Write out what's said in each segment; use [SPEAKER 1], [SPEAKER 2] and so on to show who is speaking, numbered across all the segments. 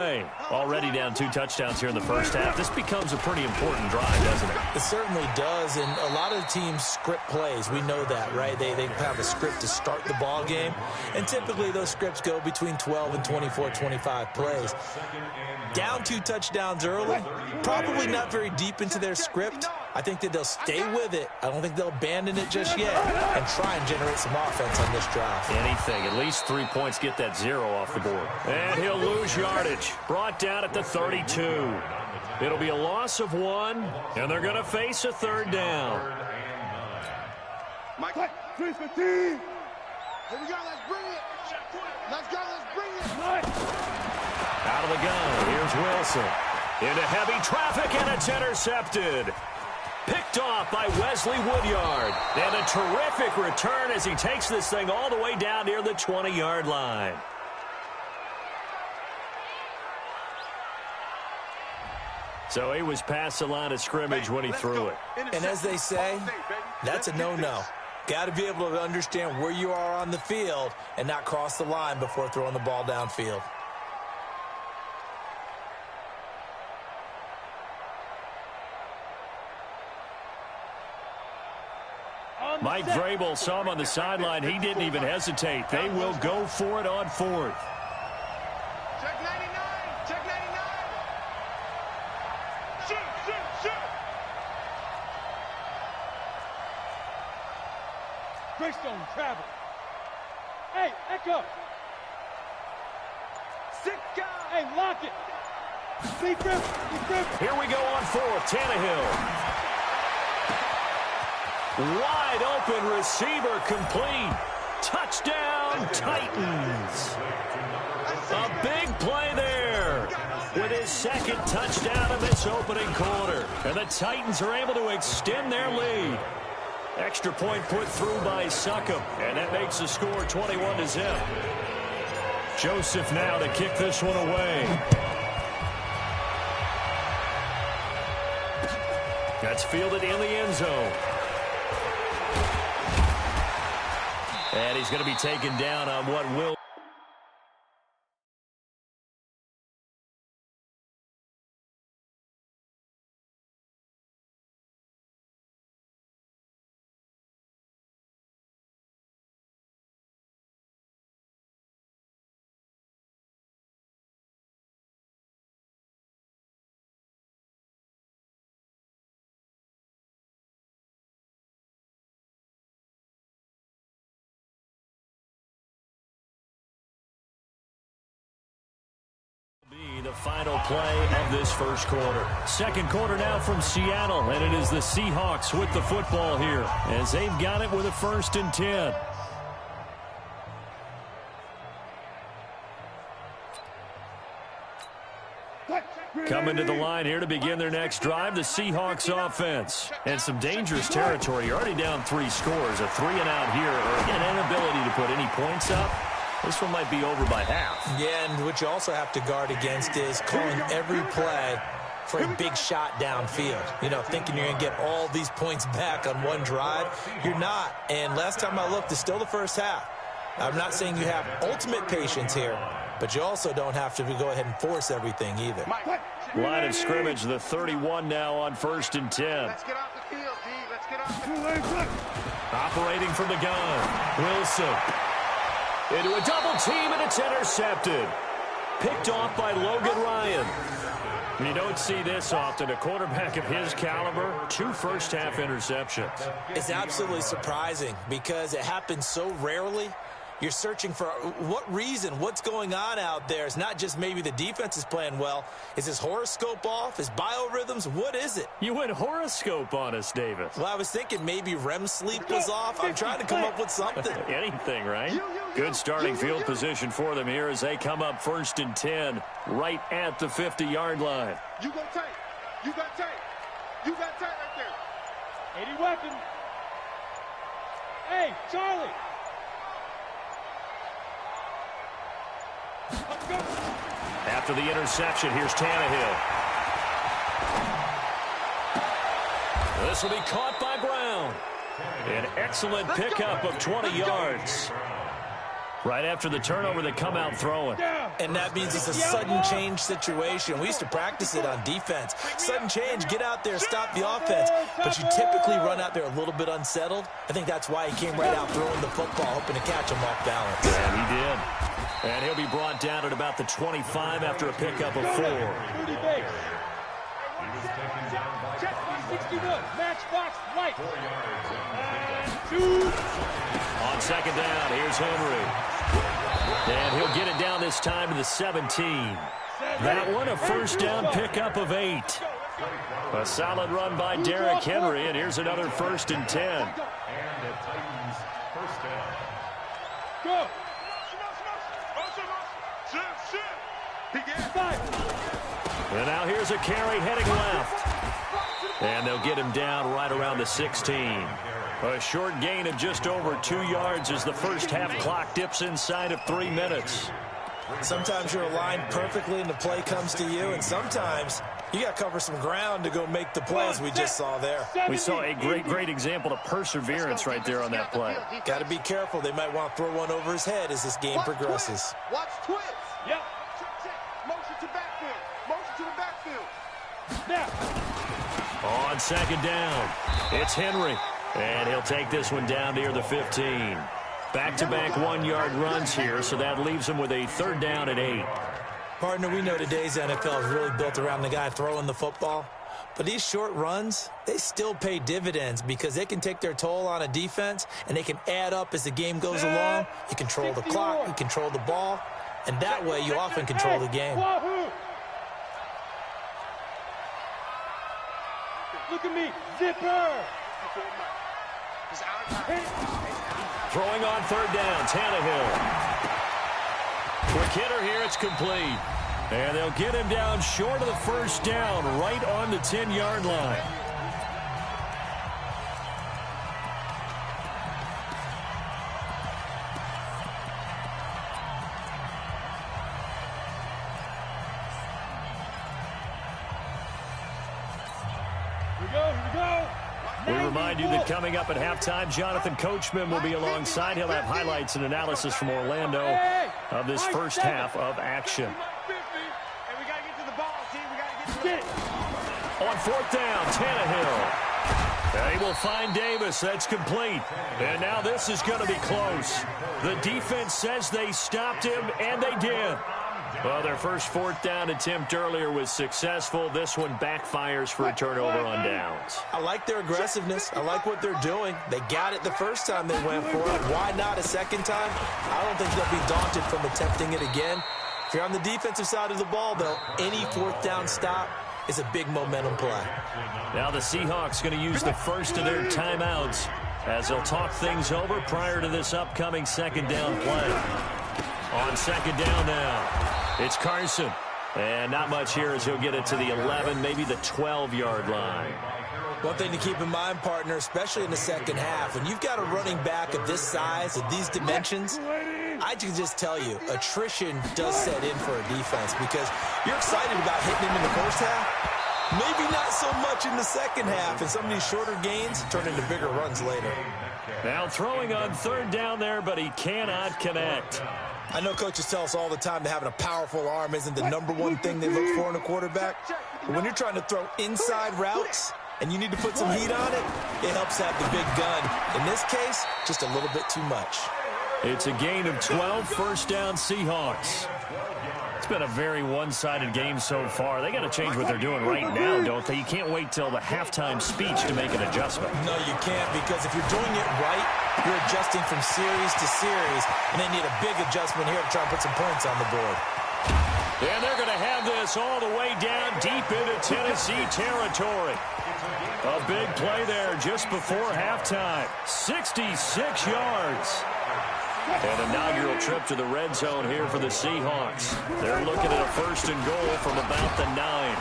[SPEAKER 1] Already down 2 touchdowns here in the first half. This becomes a pretty important drive, doesn't it?
[SPEAKER 2] It certainly does, and a lot of teams script plays. We know that, right? They have a script to start the ball game, and typically those scripts go between 12 and 24, 25 plays. Down 2 touchdowns early, probably not very deep into their script. I think that they'll stay with it. I don't think they'll abandon it just yet and try and generate some offense on this drive.
[SPEAKER 1] Anything. At least 3 points get that 0 off the board. And he'll lose yardage. Brought down at the 32. It'll be a loss of 1, and they're going to face a 3rd down.
[SPEAKER 3] Mike, 3-15. Here we go. Let's bring it. Let's go. Let's bring it.
[SPEAKER 1] Out of the gun. Here's Wilson. Into heavy traffic, and it's intercepted. Picked off by Wesley Woodyard. And a terrific return as he takes this thing all the way down near the 20-yard line. So he was past the line of scrimmage when he threw it.
[SPEAKER 2] And as they say, that's a no-no. Got to be able to understand where you are on the field and not cross the line before throwing the ball downfield.
[SPEAKER 1] Mike Vrabel saw him on the sideline. He didn't even hesitate. They will go for it on 4th.
[SPEAKER 3] Check 99. Check 99. Shoot, shoot, shoot.
[SPEAKER 4] Greystone travel. Hey, Echo.
[SPEAKER 3] Sick guy.
[SPEAKER 4] Hey, lock it. Be grip.
[SPEAKER 1] Here we go on 4th. Tannehill. Wide open receiver complete. Touchdown, Titans. A big play there with his 2nd touchdown of this opening quarter. And the Titans are able to extend their lead. Extra point put through by Succop, and that makes the score 21-0. Joseph now to kick this one away. That's fielded in the end zone. And he's going to be taken down on what will be the final play of this first quarter. Second quarter now from Seattle, and it is the Seahawks with the football here as they've got it with a 1st and 10. Coming to the line here to begin their next drive, the Seahawks offense. And some dangerous territory. You're already down 3 scores. A 3-and-out here, or an inability to put any points up. This one might be over by half.
[SPEAKER 2] Yeah, and what you also have to guard against is calling every play for a big shot downfield. You know, thinking you're going to get all these points back on one drive. You're not. And last time I looked, it's still the first half. I'm not saying you have ultimate patience here, but you also don't have to go ahead and force everything either.
[SPEAKER 1] Line of scrimmage, the 31 now on 1st and 10.
[SPEAKER 3] Let's get off the field, D. Let's get off the field.
[SPEAKER 1] Operating from the gun, Wilson. Into a double team, and it's intercepted. Picked off by Logan Ryan. You don't see this often. A quarterback of his caliber, 2 first-half interceptions.
[SPEAKER 2] It's absolutely surprising because it happens so rarely. You're searching for what reason, what's going on out there. It's not just maybe the defense is playing well. Is his horoscope off? His biorhythms? What is it?
[SPEAKER 1] You went horoscope on us, Davis.
[SPEAKER 2] Well, I was thinking maybe REM sleep was off. I'm trying to come up with something.
[SPEAKER 1] Anything, right? Good starting field position for them here as they come up 1st and 10 right at the 50-yard line.
[SPEAKER 3] You go tight. You got tight. You got tight right there.
[SPEAKER 4] 80 weapon. Hey, Charlie.
[SPEAKER 1] After the interception, here's Tannehill. This will be caught by Brown. An excellent pickup of 20 yards. Right after the turnover, they come out throwing.
[SPEAKER 2] And that means it's a sudden change situation. We used to practice it on defense. Sudden change, get out there, stop the offense. But you typically run out there a litlittle bit unsettled. I think that's why he came right out throwing the football, hoping to catch him off balance.
[SPEAKER 1] And he did. And he'll be brought down at about the 25 after a pickup of 4.
[SPEAKER 4] Check 61. Matchbox right.
[SPEAKER 1] On second down, here's Henry. And he'll get it down this time to the 17. That one, a first down pickup of 8. A solid run by Derrick Henry, and here's another 1st and 10.
[SPEAKER 4] Go.
[SPEAKER 1] And now here's a carry heading left. And they'll get him down right around the 16. A short gain of just over 2 yards as the first half clock dips inside of 3 minutes.
[SPEAKER 2] Sometimes you're aligned perfectly and the play comes to you, and sometimes you got to cover some ground to go make the plays we just saw there.
[SPEAKER 1] We saw a great example of perseverance right there on that play.
[SPEAKER 2] Got to be careful. They might want to throw one over his head as this game progresses.
[SPEAKER 3] Watch twins.
[SPEAKER 4] Yep.
[SPEAKER 3] Check. Motion to backfield. Motion to the backfield.
[SPEAKER 4] Now.
[SPEAKER 1] On second down, it's Henry. And he'll take this one down near the 15. Back-to-back 1-yard runs here, so that leaves him with a 3rd down and 8.
[SPEAKER 2] Partner, we know today's NFL is really built around the guy throwing the football. But these short runs, they still pay dividends because they can take their toll on a defense, and they can add up as the game goes along. You control the clock, you control the ball, and that way you often control the game.
[SPEAKER 4] Look at me, zipper.
[SPEAKER 1] Throwing on 3rd down, Tannehill. Quick hitter here, it's complete. And they'll get him down short of the 1st down, right on the 10-yard line.
[SPEAKER 4] Here we go.
[SPEAKER 1] We remind you that coming up at halftime, Jonathan Coachman will be alongside. He'll have highlights and analysis from Orlando of this first half of action. On 4th down, Tannehill. And he will find Davis. That's complete. And now this is going to be close. The defense says they stopped him, and they did. Well, their first 4th down attempt earlier was successful. This one backfires for a turnover on downs.
[SPEAKER 2] I like their aggressiveness. I like what they're doing. They got it the first time they went for it. Why not a second time? I don't think they'll be daunted from attempting it again. If you're on the defensive side of the ball, though, any 4th down stop is a big momentum play.
[SPEAKER 1] Now the Seahawks going to use the first of their timeouts as they'll talk things over prior to this upcoming 2nd down play. On 2nd down now, it's Carson. And not much here as he'll get it to the 11, maybe the 12-yard line.
[SPEAKER 2] One thing to keep in mind, partner, especially in the second half, when you've got a running back of this size, of these dimensions, I can just tell you, attrition does set in for a defense because you're excited about hitting him in the first half. Maybe not so much in the second half, and some of these shorter gains turn into bigger runs later.
[SPEAKER 1] Now throwing on 3rd down there, but he cannot connect.
[SPEAKER 2] I know coaches tell us all the time that having a powerful arm isn't the #1 thing they look for in a quarterback. But when you're trying to throw inside routes and you need to put some heat on it, it helps have the big gun. In this case, just a little bit too much.
[SPEAKER 1] It's a gain of 12, 1st down Seahawks. It's been a very one-sided game so far. They got to change what they're doing right now, don't they? You can't wait till the halftime speech to make an adjustment.
[SPEAKER 2] No, you can't, because if you're doing it right, you're adjusting from series to series, and they need a big adjustment here to try and put some points on the board.
[SPEAKER 1] And they're going to have this all the way down deep into Tennessee territory. A big play there just before halftime. 66 yards. An inaugural trip to the red zone here for the Seahawks. They're looking at a 1st and goal from about the 9.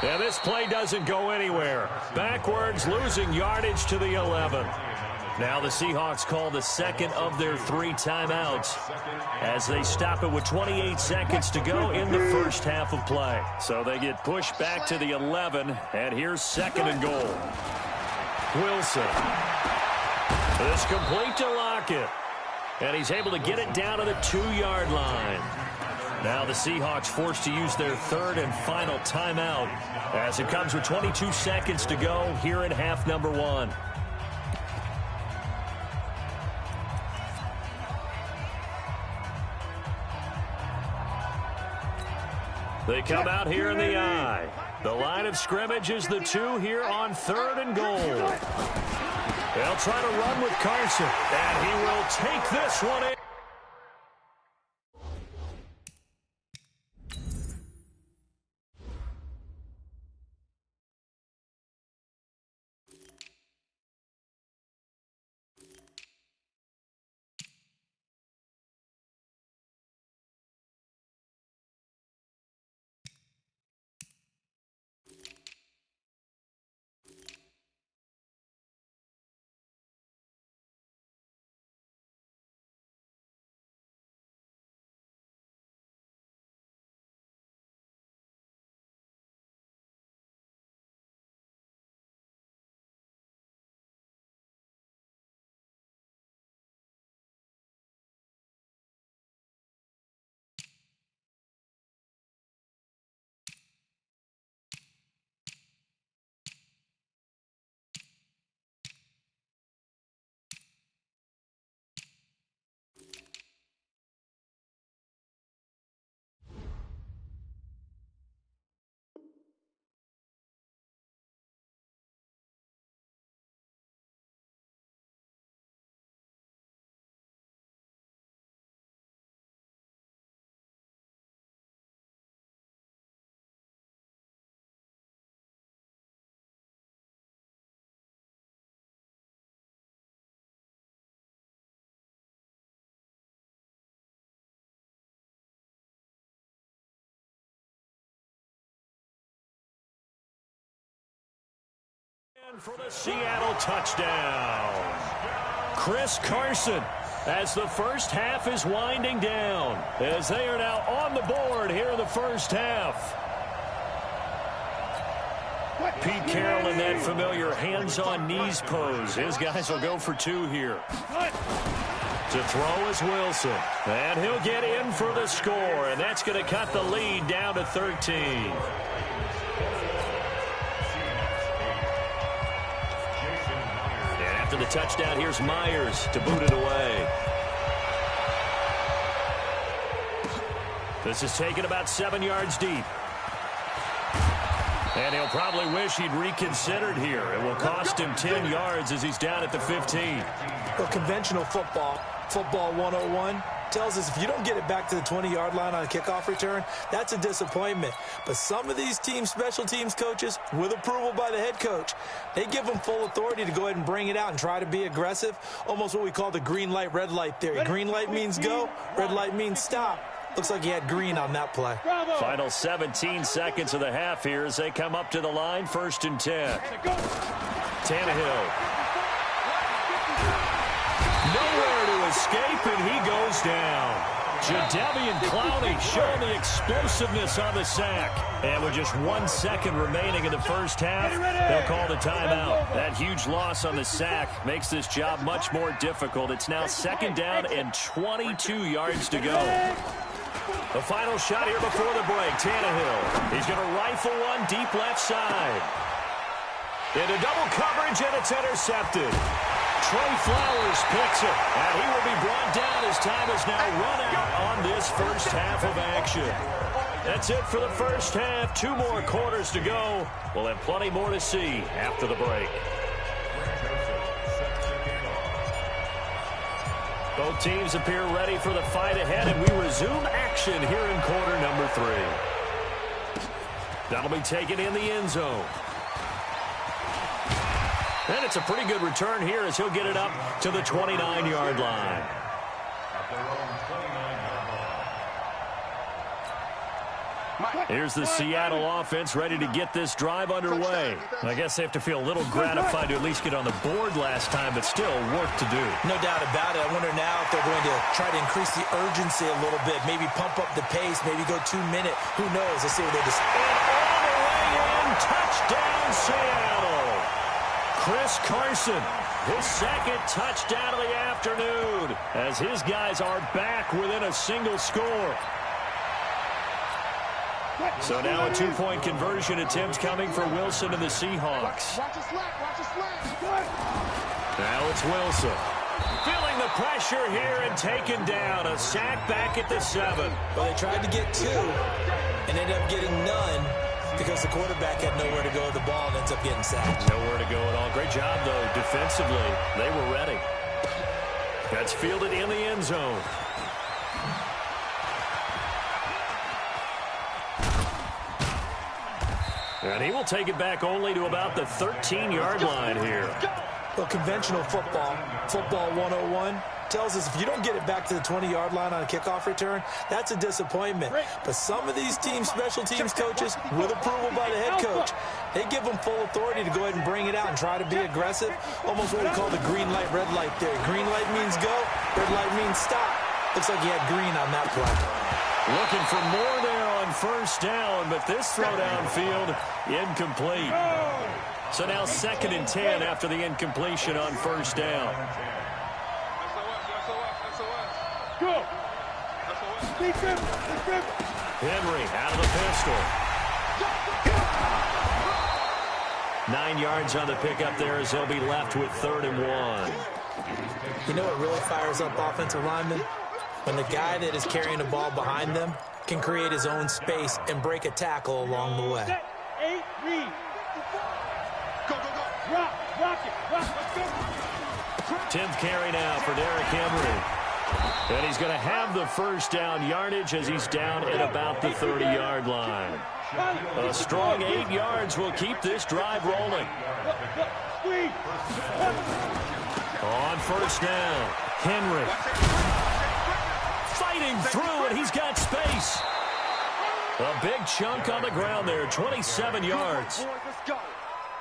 [SPEAKER 1] And this play doesn't go anywhere. Backwards, losing yardage to the 11. Now the Seahawks call the 2nd of their 3 timeouts as they stop it with 28 seconds to go in the first half of play. So they get pushed back to the 11, and here's 2nd and goal. Wilson. It's complete to Lockett. And he's able to get it down to the 2-yard line. Now the Seahawks forced to use their third and final timeout as it comes with 22 seconds to go here in half number 1. They come out here in the I. The line of scrimmage is the 2 here on 3rd and goal. They'll try to run with Carson, and he will take this one in. For the Seattle touchdown. Chris Carson, as the first half is winding down, as they are now on the board here in the first half. Pete Carroll in that familiar hands-on knees pose. His guys will go for 2 here. To throw is Wilson, and he'll get in for the score, and that's going to cut the lead down to 13. After the touchdown, here's Myers to boot it away. This is taken about 7 yards deep. And he'll probably wish he'd reconsidered here. It will cost him 10 yards as he's down at the 15.
[SPEAKER 2] Well, conventional football 101, tells us if you don't get it back to the 20-yard line on a kickoff return, that's a disappointment. But some of these team special teams coaches, with approval by the head coach, they give them full authority to go ahead and bring it out and try to be aggressive, almost what we call the green light, red light theory. Green light means go, red light means stop. Looks like he had green on that play.
[SPEAKER 1] Final 17 seconds of the half here as they come up to the line, 1st and 10. Tannehill. Nowhere to escape, and he goes down. Jadeveon Clowney showing the explosiveness on the sack. And with just 1 second remaining in the first half, they'll call the timeout. That huge loss on the sack makes this job much more difficult. It's now 2nd down and 22 yards to go. The final shot here before the break. Tannehill. He's going to rifle one deep left side. Into double coverage, and it's intercepted. Trey Flowers picks it, and he will be brought down as time is now run out on this first half of action. That's it for the first half. 2 more quarters to go. We'll have plenty more to see after the break. Both teams appear ready for the fight ahead, and we resume action here in quarter number 3. That'll be taken in the end zone. And it's a pretty good return here as he'll get it up to the 29-yard line. Here's the Seattle offense ready to get this drive underway. I guess they have to feel a little gratified to at least get on the board last time, but still work to do.
[SPEAKER 2] No doubt about it. I wonder now if they're going to try to increase the urgency a little bit, maybe pump up the pace, maybe go 2-minute. Who knows? Let's see what they decide.
[SPEAKER 1] And all the way in, touchdown Seattle. Chris Carson His second touchdown of the afternoon as his guys are back within a single score. So now a two-point conversion attempt coming for Wilson and the Seahawks. Now it's Wilson. Feeling the pressure here and taken down. A sack back at the 7.
[SPEAKER 2] Well, they tried to get 2 and ended up getting none because the quarterback had nowhere to go with the ball and ends up getting sacked.
[SPEAKER 1] Nowhere to go at all. Great job, though, defensively. They were ready. That's fielded in the end zone. And he will take it back only to about the 13-yard line here.
[SPEAKER 2] Well, conventional football 101, tells us if you don't get it back to the 20-yard line on a kickoff return, that's a disappointment. But some of these teams, special teams coaches, with approval by the head coach, they give them full authority to go ahead and bring it out and try to be aggressive. Almost what we call the green light, red light theory. Green light means go, red light means stop. Looks like he had green on that play.
[SPEAKER 1] Looking for more there on first down, but this throw downfield incomplete. So now 2nd and 10 after the incompletion on first down.
[SPEAKER 4] Go.
[SPEAKER 1] Henry out of the pistol. 9 yards on the pickup there as they'll be left with 3rd and 1.
[SPEAKER 2] You know what really fires up offensive linemen? When the guy that is carrying the ball behind them can create his own space and break a tackle along the way.
[SPEAKER 4] Set, 8, read. Go. Rock it. Let's go.
[SPEAKER 1] 10th carry now for Derrick Henry. And he's going to have the first down yardage as he's down at about the 30-yard line. A strong 8 yards will keep this drive rolling. On first down, Henry. Fighting through, and he's got space. A big chunk on the ground there, 27 yards.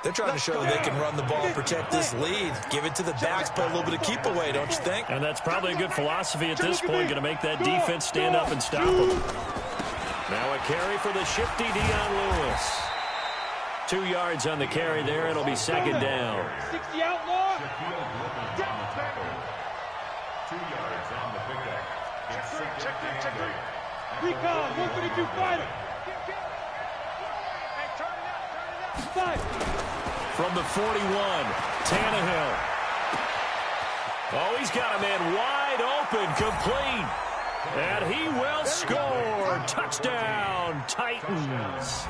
[SPEAKER 2] They're trying to show they can run the ball and protect this lead. Give it to the backs, play a little bit of keep away, don't you think?
[SPEAKER 1] And that's probably a good philosophy at this point, going to make that defense stand up and stop them. Now a carry for the shifty Dion Lewis. 2 yards on the carry there. It'll be 2nd down.
[SPEAKER 4] 60 outlaw.
[SPEAKER 3] 2 yards on the pickup. Check.
[SPEAKER 4] Recon, 152 fighter. Five.
[SPEAKER 1] From the 41, Tannehill. Oh, he's got a man wide open, complete. And he will score. Touchdown, Titans.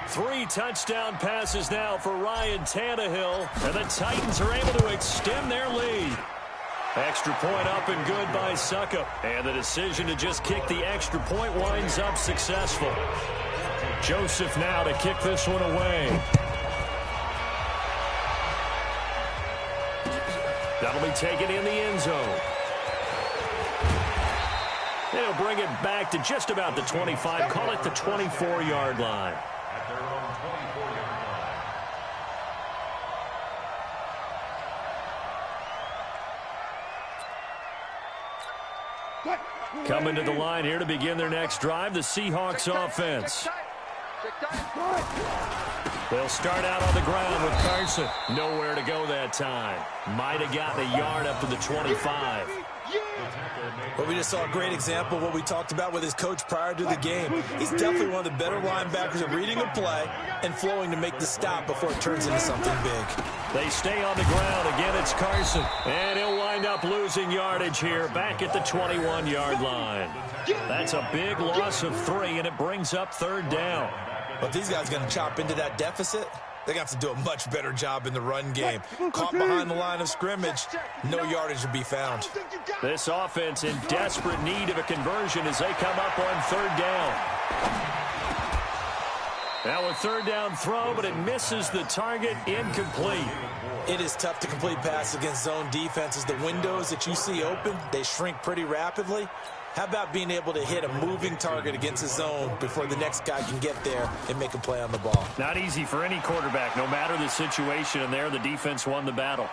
[SPEAKER 1] 3 touchdown passes now for Ryan Tannehill. And the Titans are able to extend their lead. Extra point up and good by Suckup. And the decision to just kick the extra point winds up successful. Joseph now to kick this one away. That'll be taken in the end zone. They'll bring it back to just about the 25. Call it the 24-yard line.
[SPEAKER 3] At their own 24-yard line.
[SPEAKER 1] Coming to the line here to begin their next drive, the Seahawks offense. They'll start out on the ground with Carson. Nowhere to go that time. Might have gotten a yard up to the 25.
[SPEAKER 2] But we just saw a great example of what we talked about with his coach prior to the game. He's definitely one of the better linebackers at reading a play and flowing to make the stop before it turns into something big.
[SPEAKER 1] They stay on the ground. Again, it's Carson. And he'll wind up losing yardage here back at the 21-yard line. That's a big loss of 3, and it brings up 3rd down.
[SPEAKER 2] But if these guys are going to chop into that deficit, they're going to have to do a much better job in the run game. Caught behind the line of scrimmage, no yardage to be found.
[SPEAKER 1] This offense in desperate need of a conversion as they come up on 3rd down. Now a 3rd down throw, but it misses the target, incomplete.
[SPEAKER 2] It is tough to complete passes against zone defenses. The windows that you see open, they shrink pretty rapidly. How about being able to hit a moving target against a zone before the next guy can get there and make a play on the ball?
[SPEAKER 1] Not easy for any quarterback, no matter the situation, and there the defense won the battle.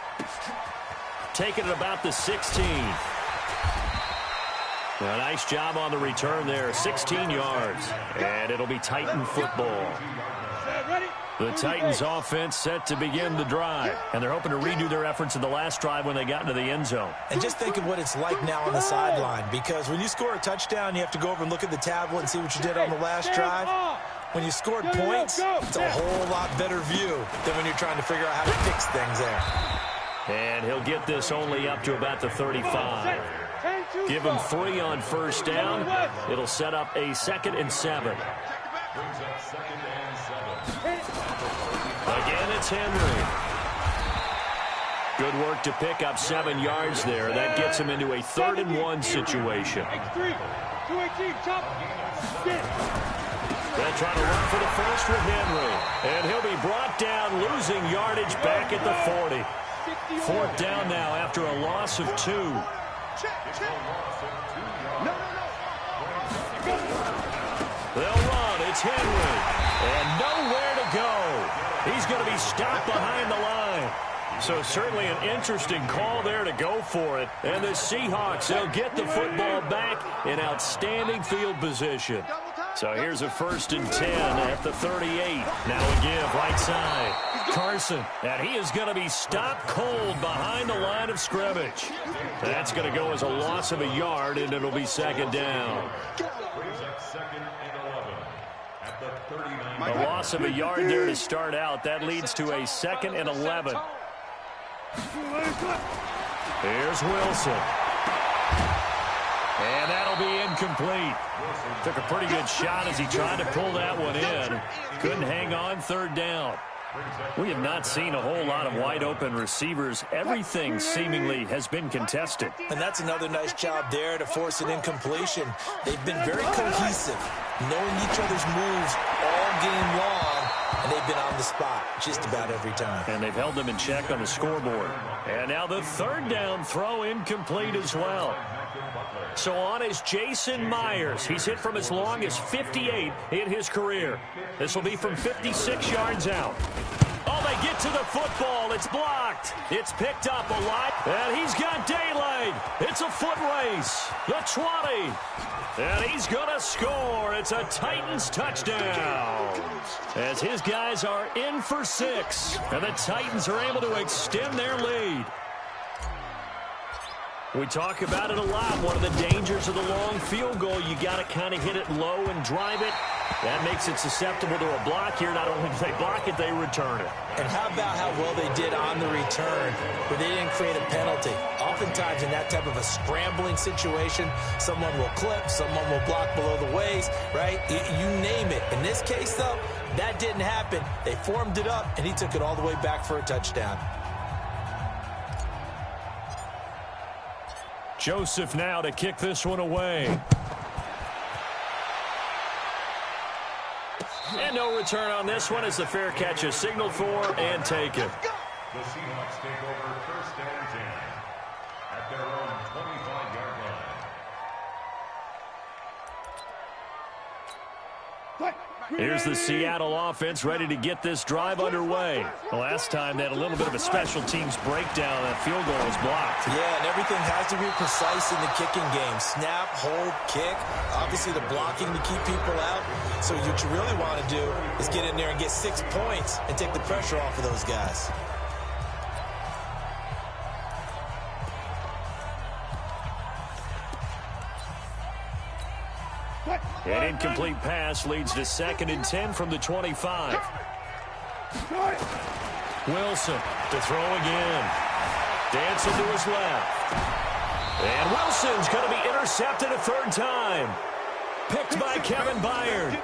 [SPEAKER 1] Taking it about the 16. A nice job on the return there, 16 yards, and it'll be Titan football.
[SPEAKER 4] Ready?
[SPEAKER 1] The Titans offense set to begin the drive, and they're hoping to redo their efforts in the last drive when they got into the end zone.
[SPEAKER 2] And just think of what it's like now on the sideline, because when you score a touchdown, you have to go over and look at the tablet and see what you did on the last drive. When you scored points, it's a whole lot better view than when you're trying to figure out how to fix things there.
[SPEAKER 1] And he'll get this only up to about the 35. Give him 3 on first down. It'll set up a 2nd and 7. Again, it's Henry. Good work to pick up 7 yards there. That gets him into a 3rd and 1 situation. They'll try to run for the first with Henry. And he'll be brought down, losing yardage back at the 40. 4th down now after a loss of 2. They'll run. It's Henry. And nowhere to go. He's going to be stopped behind the line. So certainly an interesting call there to go for it. And the Seahawks, they'll get the football back in outstanding field position. So here's a 1st and 10 at the 38. Now a give right side. Carson, and he is going to be stopped cold behind the line of scrimmage. That's going to go as a loss of a yard, and it'll be 2nd down. A loss of a yard there to start out. That leads to a 2nd and 11. Here's Wilson. And that'll be incomplete. Took a pretty good shot as he tried to pull that one in. Couldn't hang on 3rd down. We have not seen a whole lot of wide-open receivers. Everything seemingly has been contested.
[SPEAKER 2] And that's another nice job there to force an incompletion. They've been very cohesive, knowing each other's moves all game long, and they've been on the spot just about every time.
[SPEAKER 1] And they've held them in check on the scoreboard. And now the 3rd down throw incomplete as well. So on is Jason Myers. He's hit from as long as 58 in his career. This will be from 56 yards out. Oh, they get to the football. It's blocked. It's picked up alive. And he's got daylight. It's a foot race. The 20. And he's going to score. It's a Titans touchdown. As his guys are in for 6. And the Titans are able to extend their lead. We talk about it a lot. One of the dangers of the long field goal, you got to kind of hit it low and drive it. That makes it susceptible to a block here. Not only do they block it, they return it.
[SPEAKER 2] And how about how well they did on the return, where they didn't create a penalty. Oftentimes in that type of a scrambling situation, someone will clip, someone will block below the waist, right? You name it. In this case, though, that didn't happen. They formed it up, and he took it all the way back for a touchdown.
[SPEAKER 1] Joseph now to kick this one away. And no return on this one as the fair catch is signaled for and taken.
[SPEAKER 5] The Seahawks take over 1st and 10 at their own 25-yard line.
[SPEAKER 1] Here's the Seattle offense ready to get this drive underway. The last time they had a little bit of a special teams breakdown. That field goal was blocked.
[SPEAKER 2] Yeah, and everything has to be precise in the kicking game. Snap, hold, kick. Obviously the blocking to keep people out. So what you really want to do is get in there and get 6 points and take the pressure off of those guys.
[SPEAKER 1] An incomplete pass leads to 2nd and 10 from the 25. Wilson to throw again. Dancing to his left. And Wilson's going to be intercepted a 3rd time. Picked by Kevin Byard.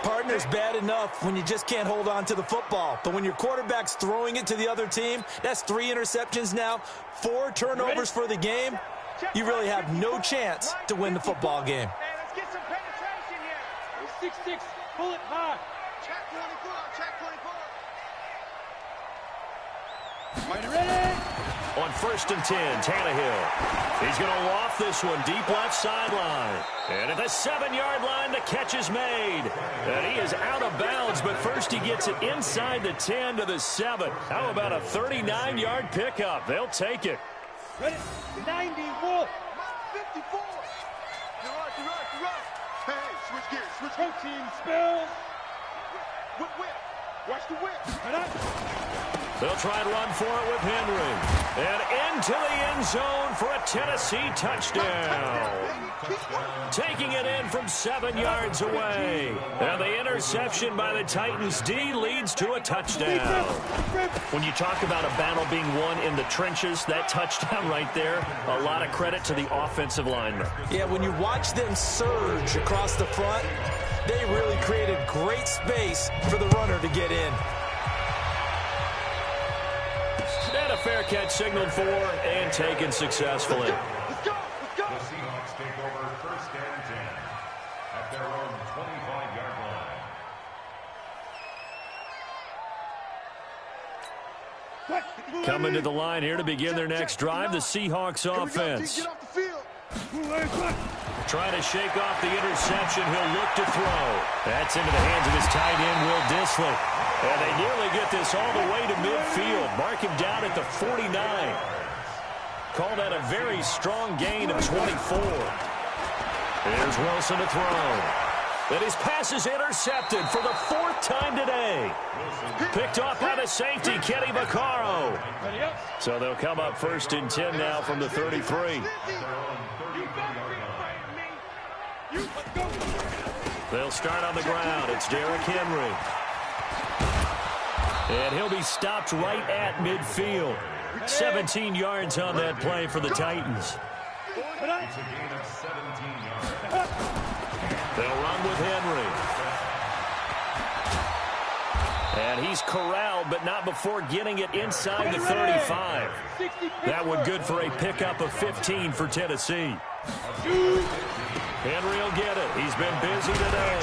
[SPEAKER 2] Partner's bad enough when you just can't hold on to the football. But when your quarterback's throwing it to the other team, that's 3 interceptions now, 4 turnovers for the game. You really have no chance to win the football game.
[SPEAKER 4] 6-6, pull it high.
[SPEAKER 3] Check 24, check 24.
[SPEAKER 4] Mighty ready.
[SPEAKER 1] On 1st and 10, Tannehill. He's going to loft this one deep left sideline. And at the 7-yard line, the catch is made. And he is out of bounds, but first he gets it inside the 10 to the 7. How about a 39-yard pickup? They'll take it.
[SPEAKER 4] Ready, 90, Wolf.
[SPEAKER 3] 54. You're right. Hey, switch gears, switch gears.
[SPEAKER 4] Protein spills.
[SPEAKER 3] Whip. Watch the whip.
[SPEAKER 1] They'll try and run for it with Henry. And into the end zone for a Tennessee touchdown. Taking it in from 7 yards away. And the interception by the Titans D leads to a touchdown.
[SPEAKER 6] When you talk about a battle being won in the trenches, that touchdown right there, a lot of credit to the offensive linemen.
[SPEAKER 2] Yeah, when you watch them surge across the front, they really created great space for the runner to get in.
[SPEAKER 1] And a fair catch signaled for and taken successfully.
[SPEAKER 3] Let's go.
[SPEAKER 5] The Seahawks take over 1st and 10 at their own 25-yard line.
[SPEAKER 1] Coming to the line here to begin their next drive, the Seahawks offense.
[SPEAKER 3] Get off the field.
[SPEAKER 1] Trying to shake off the interception. He'll look to throw. That's into the hands of his tight end, Will Dissly. And they nearly get this all the way to midfield. Mark him down at the 49. Called that a very strong gain of 24. Here's Wilson to throw. And his pass is intercepted for the 4th time today. Picked off by the safety, Kenny Vaccaro. So they'll come up 1st and 10 now from the 33. They'll start on the ground. It's Derrick Henry. And he'll be stopped right at midfield. 17 yards on that play for the Titans.
[SPEAKER 5] It's a gain of 17 yards.
[SPEAKER 1] They'll run with Henry. And he's corralled, but not before getting it inside the 35. That one good for a pickup of 15 for Tennessee. Henry will get it. He's been busy today.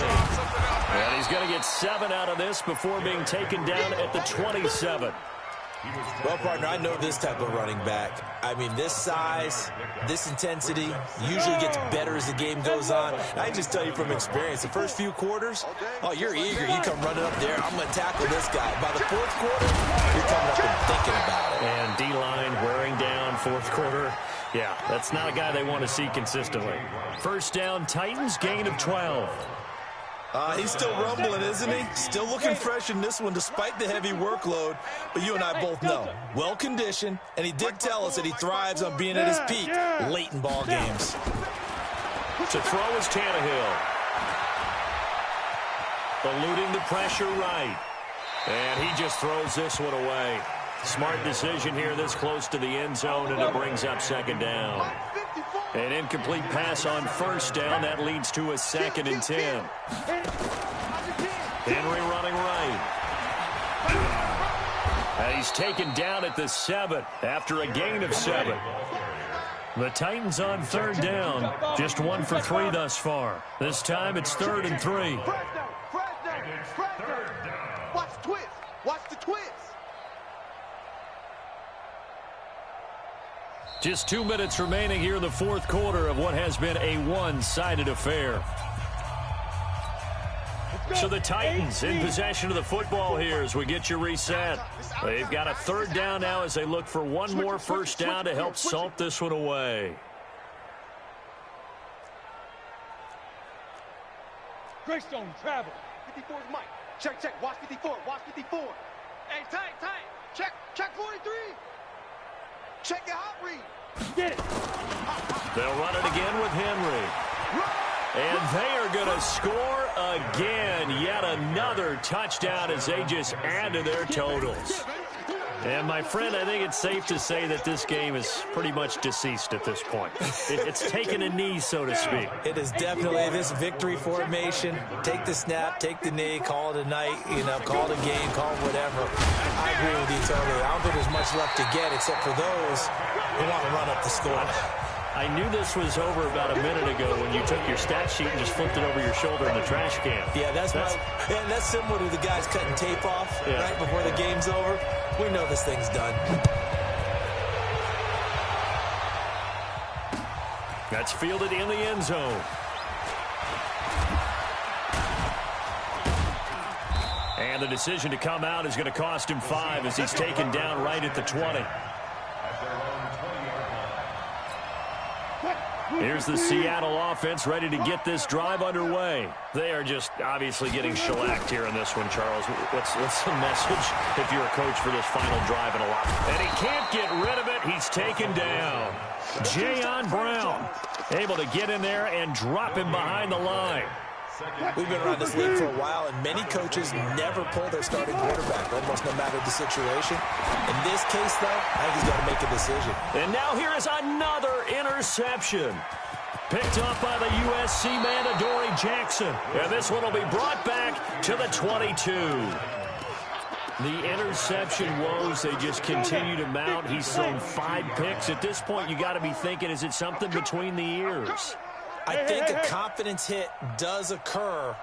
[SPEAKER 1] And he's going to get 7 out of this before being taken down at the 27.
[SPEAKER 2] Well, partner, I know this type of running back. I mean, this size, this intensity usually gets better as the game goes on. I just tell you from experience, the first few quarters, oh, you're eager. You come running up there. I'm going to tackle this guy. By the 4th quarter, you're coming up and thinking about it.
[SPEAKER 1] And D-line wearing down 4th quarter. Yeah, that's not a guy they want to see consistently. 1st down, Titans, gain of 12.
[SPEAKER 2] He's still rumbling, isn't he? Still looking fresh in this one despite the heavy workload. But you and I both know, well-conditioned, and he did tell us that he thrives on being at his peak late in ball games.
[SPEAKER 1] To throw is Tannehill. Eluding the pressure right. And he just throws this one away. Smart decision here this close to the end zone, and it brings up 2nd down. An incomplete pass on 1st down. That leads to a 2nd and 10. Henry running right. And he's taken down at the 7 after a gain of 7. The Titans on 3rd down. Just 1 for 3 thus far. This time it's 3rd and 3.
[SPEAKER 3] Watch the twist. Watch the twist.
[SPEAKER 1] Just 2 minutes remaining here in the 4th quarter of what has been a one-sided affair. So the Titans in possession of the football here as we get you reset. They've got a 3rd down now as they look for one more 1st down to help salt this one away.
[SPEAKER 4] Greystone travel.
[SPEAKER 3] 54 is Mike. Check, check. Watch 54. Watch 54. Hey, tight. Check 43. Check your hot read.
[SPEAKER 4] Get it.
[SPEAKER 1] They'll run it again with Henry. And they are going to score again. Yet another touchdown as they just add to their totals. And, my friend, I think it's safe to say that this game is pretty much deceased at this point. It's taken a knee, so to speak.
[SPEAKER 2] It is definitely this victory formation. Take the snap, take the knee, call it a night, call it a game, call it whatever. I agree with you totally. I don't think there's much left to get except for those who want to run up the score.
[SPEAKER 1] I knew this was over about a minute ago when you took your stat sheet and just flipped it over your shoulder in the trash can.
[SPEAKER 2] Yeah, that's similar to the guys cutting tape off right before the game's over. We know this thing's done.
[SPEAKER 1] That's fielded in the end zone. And the decision to come out is going to cost him 5 as he's taken down right at the 20.
[SPEAKER 6] Here's the Seattle offense ready to get this drive underway. They are just obviously getting shellacked here in this one, Charles. What's the message if you're a coach for this final drive in a lot? And he can't get rid of it. He's taken down. Jayon Brown able to get in there and drop him behind the line.
[SPEAKER 2] We've been around this league for a while, and many coaches never pull their starting quarterback, almost no matter the situation. In this case, though, I think he's got to make a decision.
[SPEAKER 6] And now here is another interception. Picked up by the USC man, Adoree Jackson. And this one will be brought back to the 22. The interception woes, they just continue to mount. He's thrown 5 picks. At this point, you got to be thinking, is it something between the ears?
[SPEAKER 2] I think a confidence hit does occur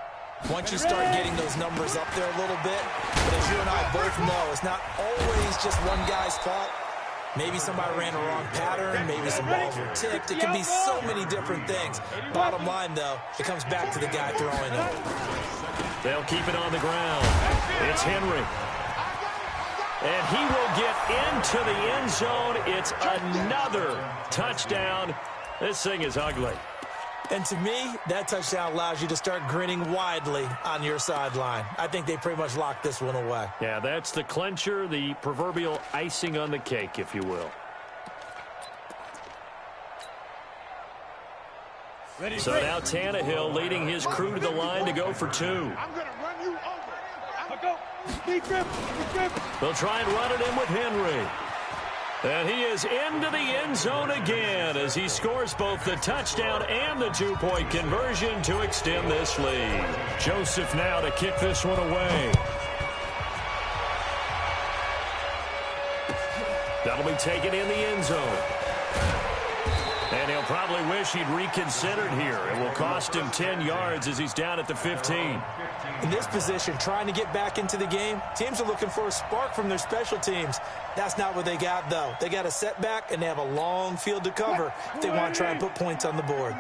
[SPEAKER 2] once you start getting those numbers up there a little bit. But as you and I both know, it's not always just one guy's fault. Maybe somebody ran a wrong pattern. Maybe some balls were tipped. It can be so many different things. Bottom line, though, it comes back to the guy throwing it.
[SPEAKER 6] They'll keep it on the ground. It's Henry. And he will get into the end zone. It's another touchdown. This thing is ugly.
[SPEAKER 2] And to me, that touchdown allows you to start grinning widely on your sideline. I think they pretty much locked this one away.
[SPEAKER 6] Yeah, that's the clincher, the proverbial icing on the cake, if you will. So now Tannehill leading his crew to the line to go for 2.
[SPEAKER 4] I'm going to run you over. Go. Deep grip.
[SPEAKER 6] They'll try and run it in with Henry. And he is into the end zone again as he scores both the touchdown and the 2-point conversion to extend this lead. Joseph now to kick this one away. That'll be taken in the end zone. And he'll probably wish he'd reconsidered here. It will cost him 10 yards as he's down at the 15.
[SPEAKER 2] In this position, trying to get back into the game, teams are looking for a spark from their special teams. That's not what they got, though. They got a setback, and they have a long field to cover if they want to try and put points on the board.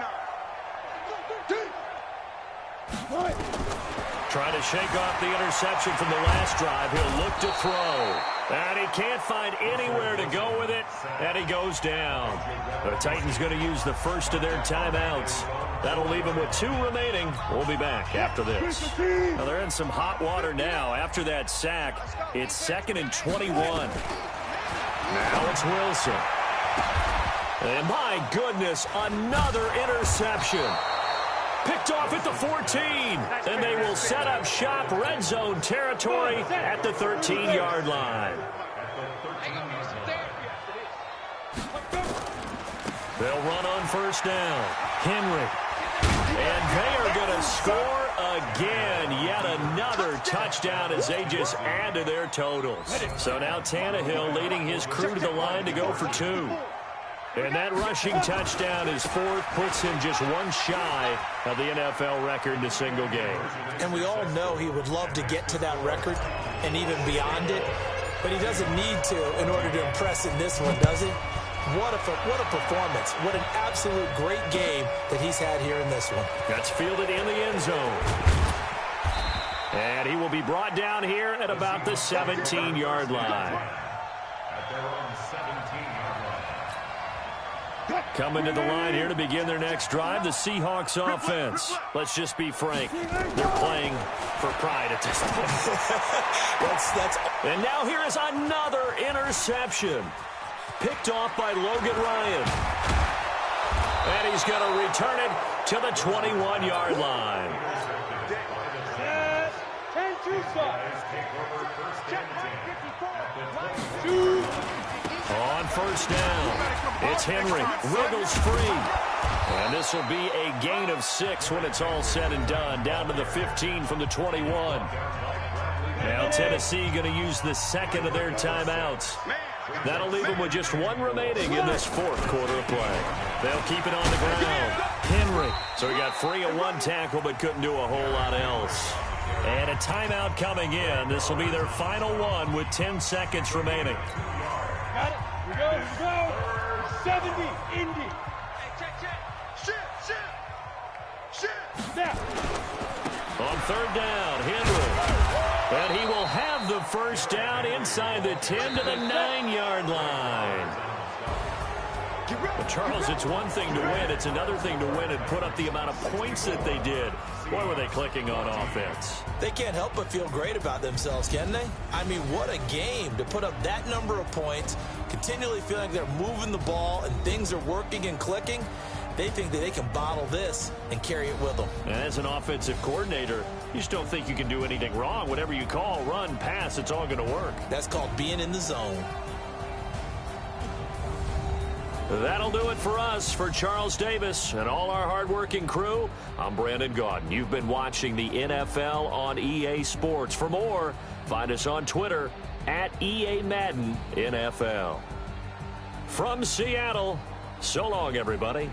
[SPEAKER 6] Trying to shake off the interception from the last drive. He'll look to throw. And he can't find anywhere to go with it, and he goes down. The Titans going to use the first of their timeouts. That'll leave them with 2 remaining. We'll be back after this. Now they're in some hot water now. After that sack, it's 2nd and 21. Now it's Wilson. And my goodness, another interception. Picked off at the 14, and they will set up shop red zone territory at the 13-yard line. They'll run on first down. Henry. And they are going to score again. Yet another touchdown as they just add to their totals. So now Tannehill leading his crew to the line to go for 2. And that rushing touchdown is 4th, puts him just 1 shy of the NFL record in a single game.
[SPEAKER 2] And we all know he would love to get to that record and even beyond it, but he doesn't need to in order to impress in this one, does he? What a performance. What an absolute great game that he's had here in this one.
[SPEAKER 6] That's fielded in the end zone. And he will be brought down here at about the 17-yard line. Coming to the line here to begin their next drive, the Seahawks offense. Let's just be frank. They're playing for pride at this point. And now here is another interception. Picked off by Logan Ryan. And he's going to return it to the 21-yard line.
[SPEAKER 4] 10-2.
[SPEAKER 6] On first down, it's Henry. Wriggles free. And this will be a gain of 6 when it's all said and done. Down to the 15 from the 21. Now Tennessee going to use the 2nd of their timeouts. That'll leave them with just 1 remaining in this 4th quarter of play. They'll keep it on the ground. Henry. So he got free of 1 tackle but couldn't do a whole lot else. And a timeout coming in. This will be their final one with 10 seconds remaining.
[SPEAKER 4] Got it. We go. 70. Indy.
[SPEAKER 3] Hey, check. Shit.
[SPEAKER 4] Snap.
[SPEAKER 6] On 3rd down, Henry. And he will have the first down inside the 10 to the 9-yard line. But Charles, it's one thing to win. It's another thing to win and put up the amount of points that they did. Boy, were they clicking on offense.
[SPEAKER 2] They can't help but feel great about themselves, can they? I mean, what a game to put up that number of points, continually feeling like they're moving the ball and things are working and clicking. They think that they can bottle this and carry it with them.
[SPEAKER 6] And as an offensive coordinator, you just don't think you can do anything wrong. Whatever you call, run, pass, it's all going to work.
[SPEAKER 2] That's called being in the zone.
[SPEAKER 6] That'll do it for us. For Charles Davis and all our hardworking crew, I'm Brandon Gaudin. You've been watching the NFL on EA Sports. For more, find us on Twitter at EA Madden NFL. From Seattle, so long, everybody.